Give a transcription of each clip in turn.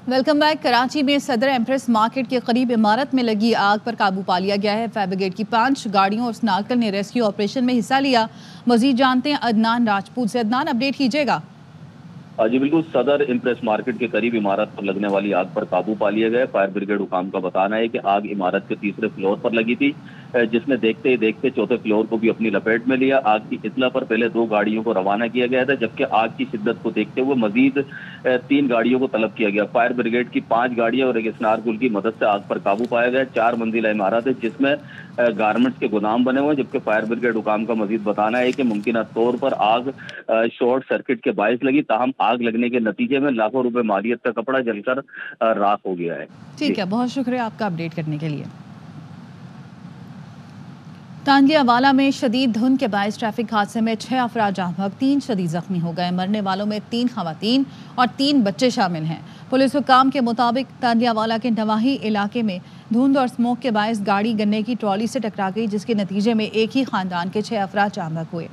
Welcome back. Karachi میں صدر empress market کے قریب عمارت میں لگی آگ پر قابو پا لیا گیا ہے۔ فائر بریگیڈ کی 5 گاڑیوں اور سنارکل نے ریسکیو آپریشن میں حصہ لیا۔ مزید جانتے ہیں عدنان راجپوت سے۔ عدنان، اپڈیٹ کیجیے گا۔ جی بالکل، صدر ایمپریس مارکیٹ کے قریب عمارت پر لگنے والی آگ پر قابو پا لیا گیا۔ فائر بریگیڈ حکام کا بتانا ہے کہ آگ عمارت کے تیسرے فلور پر لگی تھی، جس نے دیکھتے ہی دیکھتے چوتھے فلور کو بھی اپنی لپیٹ میں لیا۔ آگ کی اطلاع پر پہلے 2 گاڑیوں کو روانہ کیا گیا تھا، جبکہ آگ کی شدت کو دیکھتے ہوئے مزید 3 گاڑیوں کو طلب کیا گیا۔ فائر بریگیڈ کی 5 گاڑیاں اور ایک اسنارکل کی مدد سے آگ پر قابو پایا گیا۔ 4 منزلہ عمارت ہے جس میں گارمنٹس کے گودام بنے ہوئے ہیں، جبکہ فائر بریگیڈ حکام کا مزید بتانا ہے کہ ممکنہ طور پر آگ شارٹ سرکٹ کے باعث لگی، تاہم آگ لگنے کے نتیجے میں لاکھوں روپے مالیت کا کپڑا جل کر راکھ ہو گیا ہے۔ ٹھیک ہے، بہت شکریہ آپ کا اپڈیٹ کرنے کے لیے۔ تانگیہ والا میں شدید دھند کے باعث ٹریفک حادثے میں 6 افراد جاں بحق، 3 شدید زخمی ہو گئے۔ مرنے والوں میں 3 خواتین اور 3 بچے شامل ہیں۔ پولیس حکام کے مطابق تانگیہ والا کے نواحی علاقے میں دھند اور اسموک کے باعث گاڑی گنے کی ٹرالی سے ٹکرا گئی، جس کے نتیجے میں ایک ہی خاندان کے 6 افراد جاں بحق ہوئے۔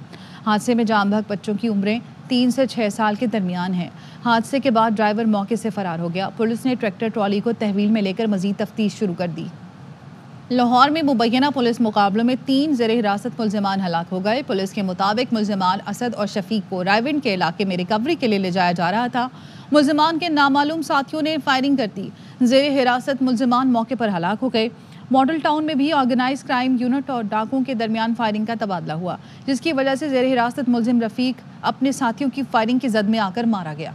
حادثے میں جاں بحق بچوں کی عمریں 3 سے 6 سال کے درمیان ہیں۔ حادثے کے بعد ڈرائیور موقع سے فرار ہو گیا۔ پولیس نے ٹریکٹر ٹرالی کو تحویل میں لے کر مزید تفتیش شروع کر دی۔ لاہور میں مبینہ پولیس مقابلوں میں 3 زیر حراست ملزمان ہلاک ہو گئے۔ پولیس کے مطابق ملزمان اسد اور شفیق کو رائیونڈ کے علاقے میں ریکوری کے لیے لے جایا جا رہا تھا۔ ملزمان کے نامعلوم ساتھیوں نے فائرنگ کر دی۔ زیر حراست ملزمان موقع پر ہلاک ہو گئے۔ ماڈل ٹاؤن میں بھی آرگنائز کرائم یونٹ اور ڈاکوؤں کے درمیان فائرنگ کا تبادلہ ہوا، جس کی وجہ سے زیر حراست ملزم رفیق اپنے ساتھیوں کی فائرنگ کی زد میں آ کر مارا گیا۔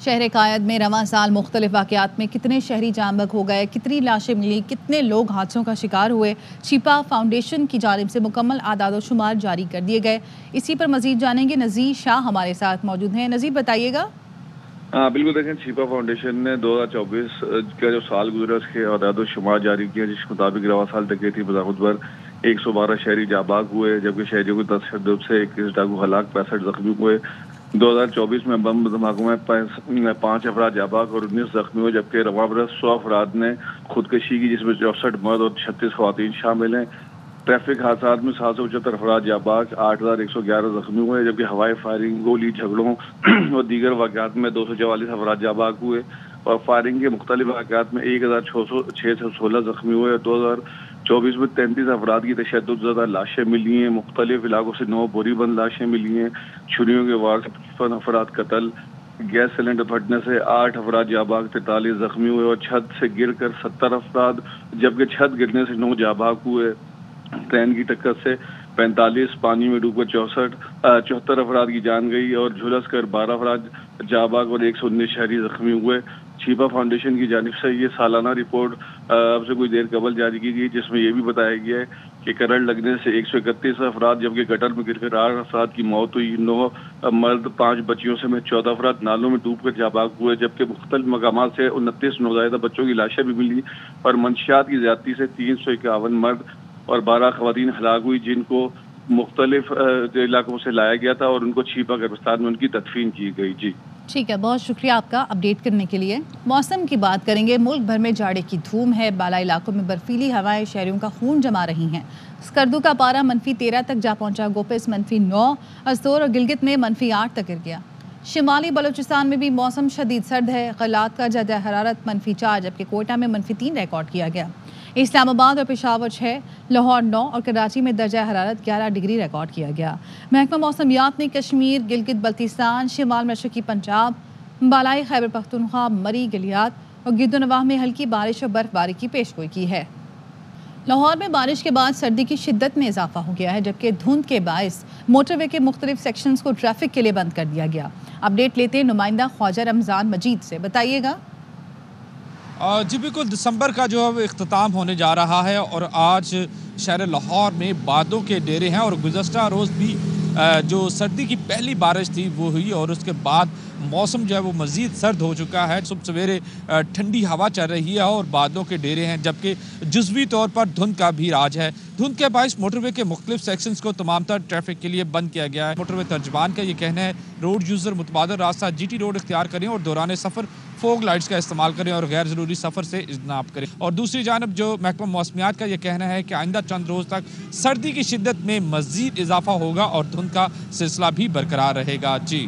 شہر قائد میں رواں سال مختلف واقعات میں کتنے شہری جاں بحق ہو گئے، کتنی لاشیں ملی، کتنے لوگ حادثوں کا شکار ہوئے، چھپا فاؤنڈیشن کی جانب سے مکمل اعداد و شمار جاری کر دیے گئے۔ اسی پر مزید جانیں گے، نذیر شاہ ہمارے ساتھ موجود ہیں۔ نذیر، بتائیے گا۔ بالکل، دیکھیں، چھپا فاؤنڈیشن نے 2024 کا جو سال گزرا اس کے اعداد و شمار جاری کیا، جس کے مطابق رواں سال ڈکیتی بذات بر 112 شہری جاں بحق ہوئے، جبکہ شہریوں کی تشدد سے 21 ڈاکو ہلاک، 65 زخمی ہوئے۔ 2024 میں بم دھماکوں میں 5 افراد جاں بحق اور 19 زخمی ہوئے، جبکہ رواں برس 100 افراد نے خودکشی کی، جس میں 64 مرد اور 36 خواتین شامل ہیں۔ ٹریفک حادثات میں 775 افراد جاں بحق، 8111 زخمی ہوئے، جبکہ ہوائی فائرنگ، گولی جھگڑوں اور دیگر واقعات میں 244 افراد جاں بحق ہوئے، اور فائرنگ کے مختلف واقعات میں 1616 زخمی ہوئے۔ 2024 میں 33 افراد کی تشدد زدہ لاشیں ملی ہیں۔ مختلف علاقوں سے 9 بوری بند لاشیں ملی ہیں۔ چھریوں کے وار سے 55 افراد قتل، گیس سلنڈر پھٹنے سے 8 افراد جاں بحق، 43 زخمی ہوئے، اور چھت سے گر کر 70 افراد، جبکہ چھت گرنے سے 9 جاں بحق ہوئے۔ ٹرین کی ٹکر سے 45، پانی میں ڈوب کر 74 افراد کی جان گئی، اور جھلس کر 12 افراد جاں بحق اور 119 شہری زخمی ہوئے۔ چھپا فاؤنڈیشن کی جانب سے یہ سالانہ رپورٹ اب سے کچھ دیر قبل جاری کی گئی، جس میں یہ بھی بتایا گیا ہے کہ کرنٹ لگنے سے 131 افراد، جبکہ گٹر میں گر کر 8 افراد کی موت ہوئی۔ 9 مرد، 5 بچیوں سمیت 14 افراد نالوں میں ڈوب کر جاں بحق ہوئے، جبکہ مختلف مقامات سے 29 نوزائیدہ بچوں کی لاشیں بھی ملی، اور منشیات کی زیادتی سے 351 مرد اور 12 خواتین ہلاک ہوئی، جن کو مختلف علاقوں سے لایا گیا تھا اور ان کو چھپا قبرستان میں ان کی تدفین کی گئی۔ جی ٹھیک ہے، بہت شکریہ آپ کا اپڈیٹ کرنے کے لیے۔ موسم کی بات کریں گے۔ ملک بھر میں جاڑے کی دھوم ہے، بالائی علاقوں میں برفیلی ہوائیں شہریوں کا خون جما رہی ہیں۔ اسکردو کا پارہ -13 تک جا پہنچا، گوپس -9، استور اور گلگت میں -8 تک گر گیا۔ شمالی بلوچستان میں بھی موسم شدید سرد ہے، غلات کا درجہ حرارت -4، جبکہ کوئٹہ میں -3 ریکارڈ کیا گیا۔ اسلام آباد اور پشاور 6، لاہور 9 اور کراچی میں درجہ حرارت 11 ڈگری ریکارڈ کیا گیا۔ محکمہ موسمیات نے کشمیر، گلگت بلتستان، شمال مشرقی پنجاب، بالائی خیبر پختونخوا، مری، گلیات اور گرد و نواح میں ہلکی بارش اور برف باری کی پیشگوئی کی ہے۔ لاہور میں بارش کے بعد سردی کی شدت میں اضافہ ہو گیا ہے، جبکہ دھند کے باعث موٹر وے کے مختلف سیکشنز کو ٹریفک کے لیے بند کر دیا گیا۔ اپڈیٹ لیتے ہیں نمائندہ خواجہ رمضان مجید سے، بتائیے گا۔ جی بالکل، دسمبر کا جو اختتام ہونے جا رہا ہے، اور آج شہر لاہور میں بادوں کے ڈیرے ہیں، اور گزشتہ روز بھی جو سردی کی پہلی بارش تھی وہ ہوئی، اور اس کے بعد موسم جو ہے وہ مزید سرد ہو چکا ہے۔ صبح سویرے ٹھنڈی ہوا چل رہی ہے اور بادوں کے ڈیرے ہیں، جبکہ جزوی طور پر دھند کا بھی راج ہے۔ دھند کے باعث موٹر وے کے مختلف سیکشنز کو تمام تر ٹریفک کے لیے بند کیا گیا ہے۔ موٹر وے ترجمان کا یہ کہنا ہے روڈ یوزر متبادل راستہ جی ٹی روڈ اختیار کریں اور دوران سفر فوگ لائٹس کا استعمال کریں اور غیر ضروری سفر سے اجتناب کریں۔ اور دوسری جانب جو محکمہ موسمیات کا یہ کہنا ہے کہ آئندہ چند روز تک سردی کی شدت میں مزید اضافہ ہوگا اور دھند کا سلسلہ بھی برقرار رہے گا۔ جی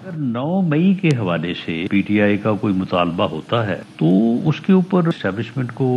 اگر 9 مئی کے حوالے سے پی ٹی آئی کا کوئی مطالبہ ہوتا ہے تو اس کے اوپر اسٹیبلشمنٹ کو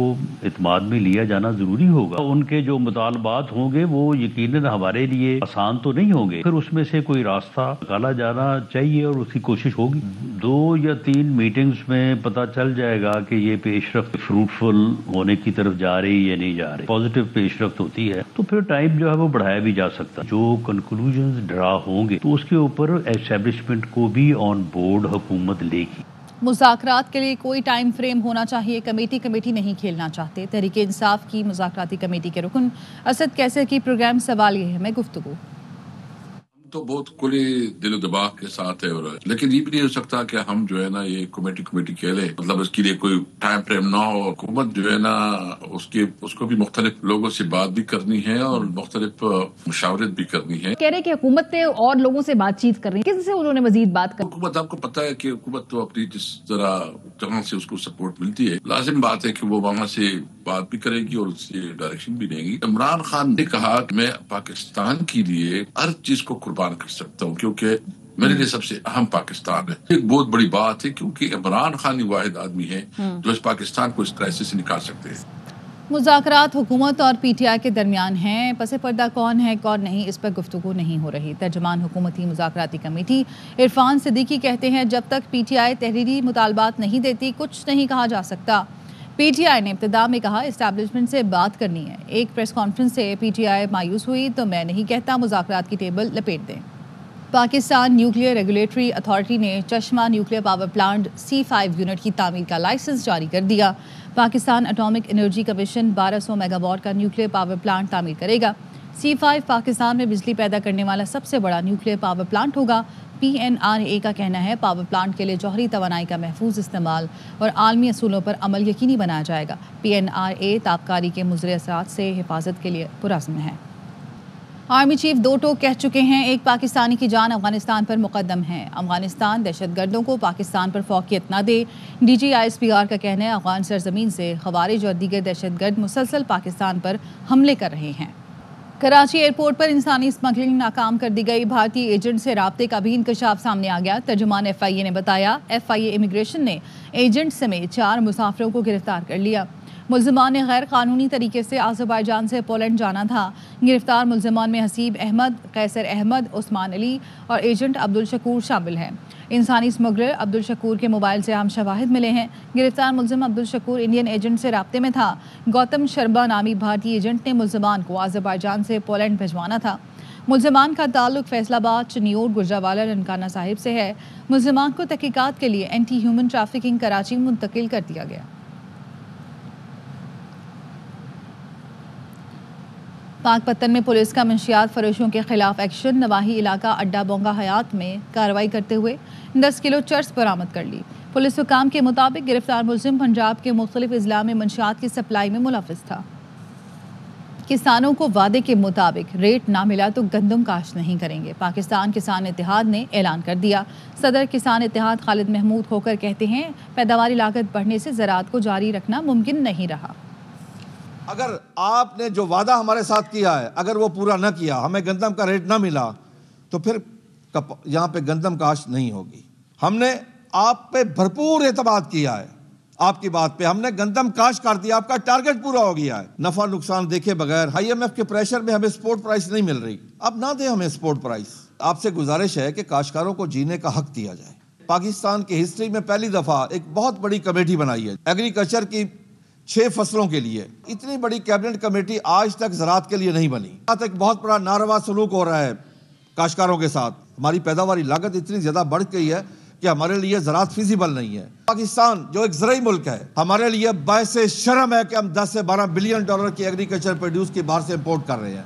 اعتماد میں لیا جانا ضروری ہوگا. ان کے جو مطالبات ہوں گے وہ یقیناً ہمارے لیے آسان تو نہیں ہوں گے, پھر اس میں سے کوئی راستہ نکالا جانا چاہیے اور اس کی کوشش ہوگی. 2 یا 3 میٹنگز میں پتہ چل جائے گا کہ یہ پیش رفت فروٹفل ہونے کی طرف جا رہی یا نہیں جا رہی. پازیٹیو پیش رفت ہوتی ہے تو پھر ٹائم جو ہے وہ بڑھایا بھی جا سکتا ہے. جو کنکلوژنز ڈرا ہوں گے تو اس کے اوپر اسٹیبلشمنٹ کو بھی آن بورڈ حکومت لے گی. مذاکرات کے لیے کوئی ٹائم فریم ہونا چاہیے. کمیٹی نہیں کھیلنا چاہتے. تحریک انصاف کی مذاکراتی کمیٹی کے رکن اسد کیسر کی پروگرام سوال یہ ہے میں گفتگو. تو بہت کھلے دل و دماغ کے ساتھ ہے, اور لیکن یہ بھی نہیں ہو سکتا کہ ہم جو ہے نا یہ کمیٹی کھیلے, مطلب اس کے لیے کوئی ٹائم فریم نہ ہو. حکومت جو ہے نا اس کو بھی مختلف لوگوں سے بات بھی کرنی ہے اور مختلف مشاورت بھی کرنی ہے. کہہ رہے کہ حکومت نے اور لوگوں سے بات چیت کر رہی ہے, کس سے انہوں نے مزید بات کر. حکومت آپ کو پتہ ہے کہ حکومت تو اپنی جس طرح جہاں سے اس کو سپورٹ ملتی ہے لازم بات ہے کہ وہ وہاں سے بات بھی کرے گی اور اس سے ڈائریکشن بھی دے گی. عمران خان نے کہا کہ میں پاکستان کے لیے ہر چیز کو قربان کر سکتا ہوں کیونکہ میرے لیے سب سے اہم پاکستان ہے. ایک بہت بڑی بات ہے کیونکہ عمران خان ہی واحد آدمی ہے جو اس پاکستان کو اس کرائسس سے نکال سکتے ہیں. مذاکرات حکومت اور پی ٹی آئی کے درمیان ہیں. پس پردہ کون ہے کون نہیں اس پر گفتگو نہیں ہو رہی. ترجمان حکومتی مذاکراتی کمیٹی عرفان صدیقی کہتے ہیں جب تک پی ٹی آئی تحریری مطالبات نہیں دیتی کچھ نہیں کہا جا سکتا. پی ٹی آئی نے ابتدا میں کہا اسٹیبلشمنٹ سے بات کرنی ہے. ایک پریس کانفرنس سے پی ٹی آئی مایوس ہوئی تو میں نہیں کہتا مذاکرات کی ٹیبل لپیٹ دیں. پاکستان نیوکلیئر ریگولیٹری اتھارٹی نے چشمہ nuclear power plant C5 unit کی تعمیر کا لائسنس جاری کر دیا. Pakistan atomic energy commission 1200 mega what کا نیوکلیئر پاور پلانٹ تعمیر کرے گا. C5 پاکستان میں بجلی پیدا کرنے والا سب سے بڑا نیوکلیئر پاور پلانٹ ہوگا. PNRA کا کہنا ہے پاور پلانٹ کے لیے جوہری توانائی کا محفوظ استعمال اور عالمی اصولوں پر عمل یقینی بنایا جائے گا. PNRA تابکاری کے مضر اثرات سے حفاظت کے لیے پرعزم ہے. آرمی چیف 2 ٹوک کہہ چکے ہیں ایک پاکستانی کی جان افغانستان پر مقدم ہے. افغانستان دہشت گردوں کو پاکستان پر فوقیت نہ دے. DGISPR کا کہنا ہے افغان سرزمین سے خوارج اور دیگر دہشت گرد مسلسل پاکستان پر حملے کر رہے ہیں. کراچی ایئرپورٹ پر انسانی اسمگلنگ ناکام کر دی گئی. بھارتی ایجنٹ سے رابطے کا بھی انکشاف سامنے آ گیا. ترجمان FIA نے بتایا FIA امیگریشن نے ایجنٹ سمیت 4 مسافروں کو گرفتار کر لیا. ملزمان نے غیر قانونی طریقے سے آذربائیجان سے پولینڈ جانا تھا. گرفتار ملزمان میں حسیب احمد، قیصر احمد، عثمان علی اور ایجنٹ عبدالشکور شامل ہیں. انسانی اسمگلر عبدالشکور کے موبائل سے اہم شواہد ملے ہیں. گرفتار ملزم عبدالشکور انڈین ایجنٹ سے رابطے میں تھا. گوتم شرما نامی بھارتی ایجنٹ نے ملزمان کو آذربائیجان سے پولینڈ بھجوانا تھا. ملزمان کا تعلق فیصل آباد، چنیور، گجرانوالہ، ننکانہ صاحب سے ہے. ملزمان کو تحقیقات کے لیے اینٹی ہیومن ٹریفکنگ کراچی منتقل کر دیا گیا. پاک پتن میں پولیس کا منشیات فروشوں کے خلاف ایکشن. نواحی علاقہ اڈا بونگا حیات میں کارروائی کرتے ہوئے 10 کلو چرس برآمد کر لی. پولیس حکام کے مطابق گرفتار ملزم پنجاب کے مختلف اضلاع میں منشیات کی سپلائی میں ملوث تھا. کسانوں کو وعدے کے مطابق ریٹ نہ ملا تو گندم کاشت نہیں کریں گے. پاکستان کسان اتحاد نے اعلان کر دیا. صدر کسان اتحاد خالد محمود کھوکر کہتے ہیں پیداواری لاگت بڑھنے سے زراعت کو جاری رکھنا ممکن نہیں رہا. اگر آپ نے جو وعدہ ہمارے ساتھ کیا ہے اگر وہ پورا نہ کیا, ہمیں گندم کا ریٹ نہ ملا تو پھر یہاں پہ گندم کاشت نہیں ہوگی. ہم نے آپ پہ بھرپور اعتماد کیا ہے, آپ کی بات پہ ہم نے گندم کاشت کر دیا, آپ کا ٹارگٹ پورا ہو گیا ہے. نفع نقصان دیکھے بغیر IMF کے پریشر میں ہمیں سپورٹ پرائس نہیں مل رہی, اب نہ دیں ہمیں سپورٹ پرائس. آپ سے گزارش ہے کہ کاشتکاروں کو جینے کا حق دیا جائے. پاکستان کی ہسٹری میں پہلی دفعہ ایک بہت بڑی کمیٹی بنائی ہے ایگریکلچر کی 6 فصلوں کے لیے. اتنی بڑی کیبنٹ کمیٹی آج تک زراعت کے لیے نہیں بنی. ایک بہت بڑا ناروا سلوک ہو رہا ہے کاشتکاروں کے ساتھ. ہماری پیداواری لاگت اتنی زیادہ بڑھ گئی ہے کہ ہمارے لیے زراعت فیزیبل نہیں ہے. پاکستان جو ایک زرعی ملک ہے ہمارے لیے باعث شرم ہے کہ ہم 10 سے 12 بلین ڈالر کی ایگریکلچر پروڈیوس کی باہر سے امپورٹ کر رہے ہیں.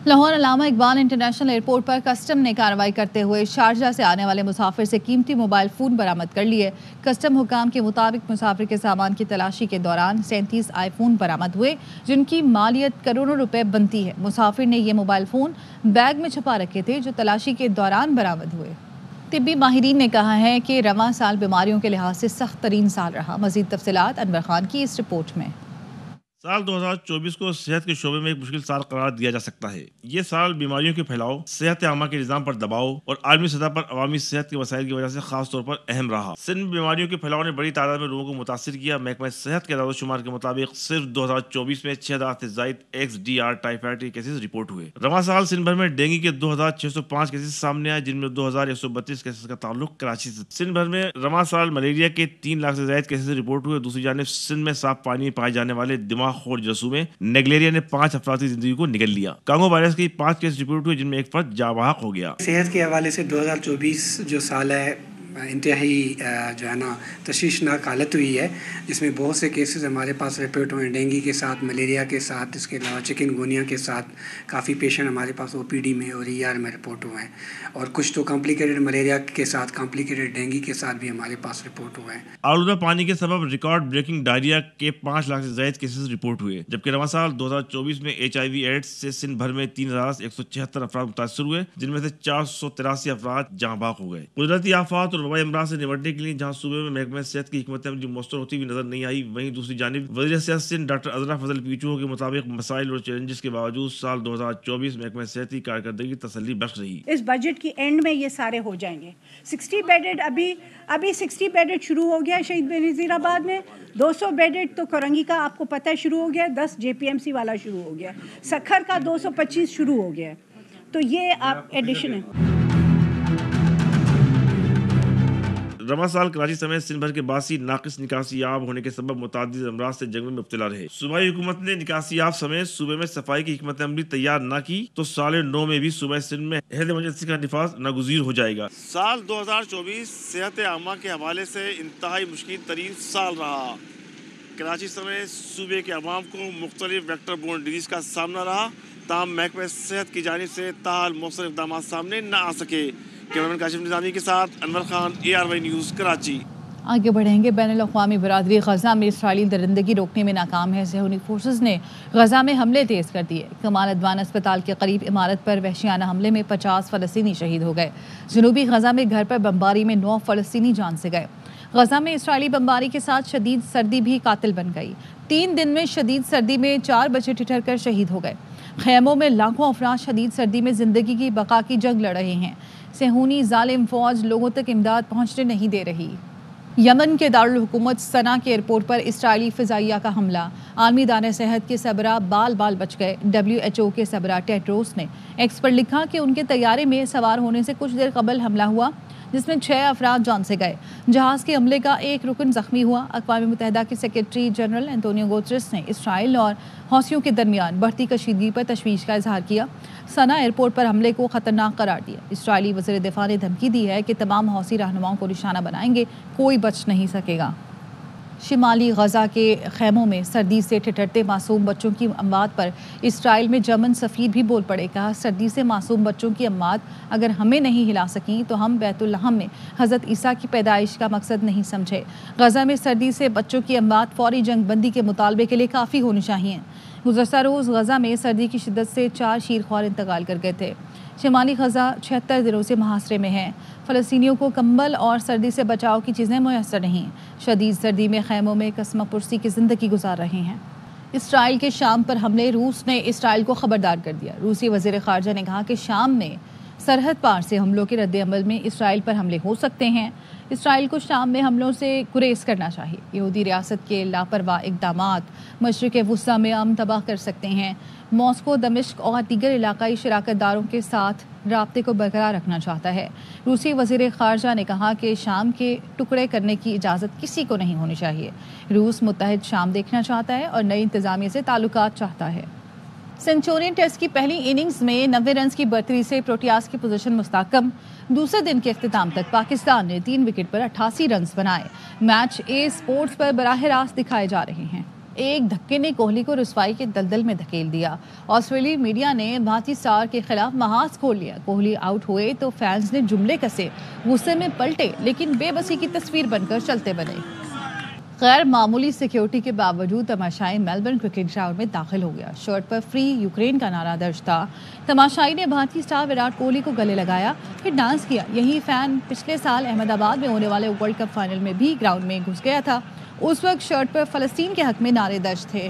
لاہور علامہ اقبال انٹرنیشنل ایئرپورٹ پر کسٹم نے کارروائی کرتے ہوئے شارجہ سے آنے والے مسافر سے قیمتی موبائل فون برآمد کر لیے. کسٹم حکام کے مطابق مسافر کے سامان کی تلاشی کے دوران 37 آئی فون برآمد ہوئے جن کی مالیت کروڑوں روپے بنتی ہے. مسافر نے یہ موبائل فون بیگ میں چھپا رکھے تھے جو تلاشی کے دوران برآمد ہوئے. طبی ماہرین نے کہا ہے کہ رواں سال بیماریوں کے لحاظ سے سخت ترین سال رہا. مزید تفصیلات انور خان کی اس رپورٹ میں. سال 2024 کو صحت کے شعبے میں ایک مشکل سال قرار دیا جا سکتا ہے۔ یہ سال بیماریوں کے پھیلاؤ، صحت عامہ کے نظام پر دباؤ اور عالمی سطح پر عوامی صحت کے وسائل کی وجہ سے خاص طور پر اہم رہا۔ سندھ میں بیماریوں کے پھیلاؤ نے بڑی تعداد میں لوگوں کو متاثر کیا۔ محکمہ صحت کے اعداد و شمار کے مطابق صرف 2024 میں 6000 سے زائد XDR ٹائیفائڈ کے کیسز رپورٹ ہوئے۔ رواں سال سندھ بھر میں ڈینگی کے 2605 کیسز سامنے آئے، جن میں 2132 کیسز کا تعلق کراچی سے۔ سندھ بھر میں رواں سال ملیریا کے 3 لاکھ سے زائد کیسز رپورٹ ہوئے۔ دوسری جانب سندھ میں صاف پانی پائے جانے والے دماغ خور جرثومے نیگلیریا نے 5 افراد کی زندگی کو نگل لیا۔ کانگو وائرس کے 5 کیس رپورٹ ہوئے، جن میں ایک فرد جاں بحق ہو گیا۔ صحت کے حوالے سے 2024 جو سال ہے انتہائی جو ہے نا تشویشناک حالت ہوئی ہے، جس میں بہت سے کیسز ہمارے پاس رپورٹ ہوئے ہیں، ڈینگی کے ساتھ، ملیریا کے ساتھ، اس کے علاوہ چکن گونیا کے ساتھ کافی پیشنٹ ہمارے پاس OPD میں اور ER میں رپورٹ ہوئے ہیں، اور کچھ تو کمپلیکیٹڈ ملیریا کے ساتھ، کمپلیکیٹڈ ڈینگی کے ساتھ بھی ہمارے پاس رپورٹ ہوئے ہیں۔ آلودہ پانی کے سبب ریکارڈ بریکنگ ڈائریا کے 5 لاکھ سے زائد کیسز رپورٹ ہوئے، جبکہ رواں سال 2024 میں HIV ایڈز سے سندھ بھر میں 3176 افراد متاثر ہوئے، جن میں سے 483 افراد جاں بحق ہو گئے۔ قدرتی آفات اور وبائی امراض سے نمٹنے کے لیے جہاں صوبے میں محکمہ صحت کی حکمت عملی مؤثر ہوتی ہوئی نظر نہیں آئی، وہیں دوسری جانب وزیر صحت سندھ ڈاکٹر عذرا فضل PHO کے مطابق مسائل اور چیلنجز کے باوجود سال 2024 محکمہ صحت کی کارکردگی تسلی بخش رہی۔ اس بجٹ کی اینڈ میں یہ سارے ہو جائیں گے۔ 60 بیڈڈ ابھی 60 بیڈڈ شروع ہو گیا شہید بنظیر آباد میں، 200 بیڈڈ تو کرنگی کا آپ کو پتہ ہے شروع ہو گیا، 10 JPMC والا شروع ہو گیا، سکھر کا 225 شروع ہو گیا، تو یہ آپ ایڈیشن ہے۔ رواں سال کراچی سمیت سندھ بھر کے 82 ناقص نکاسی آب ہونے کے سبب متعدد امراض سے جنگل میں مبتلا رہے۔ صوبائی حکومت نے نکاسی آب سمیت صوبے میں صفائی کی حکمت عملی تیار نہ کی تو سال 9 میں بھی صوبہ سندھ میں عہد ایمرجنسی کا نفاذ ناگزیر ہو جائے گا۔ سال 2024 صحت عامہ کے حوالے سے انتہائی مشکل ترین سال رہا۔ کراچی سمیت صوبے کے عوام کو مختلف ویکٹر بورن ڈیزیز کا سامنا رہا، تاہم محکمہ صحت کی جانب سے تاحال مؤثر اقدامات سامنے نہ آ سکے۔ کیمرمین کاشف نظامی کے ساتھ انور خان، ARY نیوز، کراچی۔ آگے بڑھیں گے۔ بین الاقوامی برادری غزہ میں اسرائیلی درندگی روکنے میں ناکام ہے۔ صہیونی فورسز نے غزہ میں حملے تیز کر دیے۔ کمال ادوان اسپتال کے قریب عمارت پر وحشیانہ حملے میں 50 فلسطینی شہید ہو گئے۔ جنوبی غزہ میں گھر پر بمباری میں 9 فلسطینی جان سے گئے۔ غزہ میں اسرائیلی بمباری کے ساتھ شدید سردی بھی قاتل بن گئی۔ 3 دن میں شدید سردی میں 4 بچے ٹھٹر کر شہید ہو گئے۔ خیموں میں لاکھوں افراد شدید سردی میں زندگی کی بقا کی جنگ لڑ رہے ہیں۔ صہیونی ظالم فوج لوگوں تک امداد پہنچنے نہیں دے رہی۔ یمن کے دارالحکومت صنعا کے ایئرپورٹ پر اسرائیلی فضائیہ کا حملہ، عالمی ادارہ صحت کے سربراہ بال بچ گئے۔ WHO کے سربراہ ٹیڈروس نے ایکس پر لکھا کہ ان کے طیارے میں سوار ہونے سے کچھ دیر قبل حملہ ہوا، جس میں 6 افراد جان سے گئے۔ جہاز کے عملے کا ایک رکن زخمی ہوا۔ اقوام متحدہ کے سیکرٹری جنرل انتونیو گوتریس نے اسرائیل اور حوثیوں کے درمیان بڑھتی کشیدگی پر تشویش کا اظہار کیا۔ صنعا ایئرپورٹ پر حملے کو خطرناک قرار دیا۔ اسرائیلی وزیر دفاع نے دھمکی دی ہے کہ تمام حوثی رہنماؤں کو نشانہ بنائیں گے، کوئی بچ نہیں سکے گا۔ شمالی غزہ کے خیموں میں سردی سے ٹھٹرتے معصوم بچوں کی اموات پر اسرائیل میں جرمن سفیر بھی بول پڑے۔ کہا سردی سے معصوم بچوں کی اموات اگر ہمیں نہیں ہلا سکیں تو ہم بیت لحم میں حضرت عیسیٰ کی پیدائش کا مقصد نہیں سمجھے۔ غزہ میں سردی سے بچوں کی اموات فوری جنگ بندی کے مطالبے کے لیے کافی ہونی چاہیے۔ گزشتہ روز غزہ میں سردی کی شدت سے 4 شیرخوار انتقال کر گئے تھے۔ شمالی غزہ 76 دنوں سے محاصرے میں ہے۔ فلسطینیوں کو کمبل اور سردی سے بچاؤ کی چیزیں میسر نہیں۔ شدید سردی میں خیموں میں قسمہ پرسی کی زندگی گزار رہے ہیں۔ اسرائیل کے شام پر حملے، روس نے اسرائیل کو خبردار کر دیا۔ روسی وزیر خارجہ نے کہا کہ شام میں سرحد پار سے حملوں کے رد عمل میں اسرائیل پر حملے ہو سکتے ہیں۔ اسرائیل کو شام میں حملوں سے گریز کرنا چاہیے۔ یہودی ریاست کے لاپرواہ اقدامات مشرق وسطیٰ میں امن تباہ کر سکتے ہیں۔ ماسکو دمشق اور دیگر علاقائی شراکت داروں کے ساتھ رابطے کو برقرار رکھنا چاہتا ہے۔ روسی وزیر خارجہ نے کہا کہ شام کے ٹکڑے کرنے کی اجازت کسی کو نہیں ہونی چاہیے۔ روس متحد شام دیکھنا چاہتا ہے اور نئی انتظامیہ سے تعلقات چاہتا ہے۔ سنچورین ٹیسٹ کی پہلی اننگز میں 90 رنز کی برتری سے پروٹیاز کی پوزیشن مستحکم۔ دوسرے دن کے اختتام تک پاکستان نے 3 وکٹ پر 88 رنز بنائے۔ میچ سپورٹس پر براہ راست دکھائے جا رہے ہیں۔ ایک دھکے نے کوہلی کو رسوائی کے دلدل میں دھکیل دیا۔ آسٹریلوی میڈیا نے بھارتی اسٹار کے خلاف محاذ کھول لیا۔ کوہلی آؤٹ ہوئے تو فینز نے جملے کسے، غصے میں پلٹے لیکن بے بسی کی تصویر بن کر چلتے بنے۔ غیر معمولی سیکیورٹی کے باوجود تماشائی میلبرن کرکٹ گراؤنڈ میں داخل ہو گیا۔ شرٹ پر فری یوکرین کا نعرہ درج تھا۔ تماشائی نے بھارتی اسٹار وراٹ کوہلی کو گلے لگایا، پھر ڈانس کیا۔ یہی فین پچھلے سال احمد آباد میں ہونے والے ورلڈ کپ فائنل میں بھی گراؤنڈ میں گھس گیا تھا۔ اس وقت شرٹ پر فلسطین کے حق میں نعرے درج تھے۔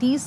30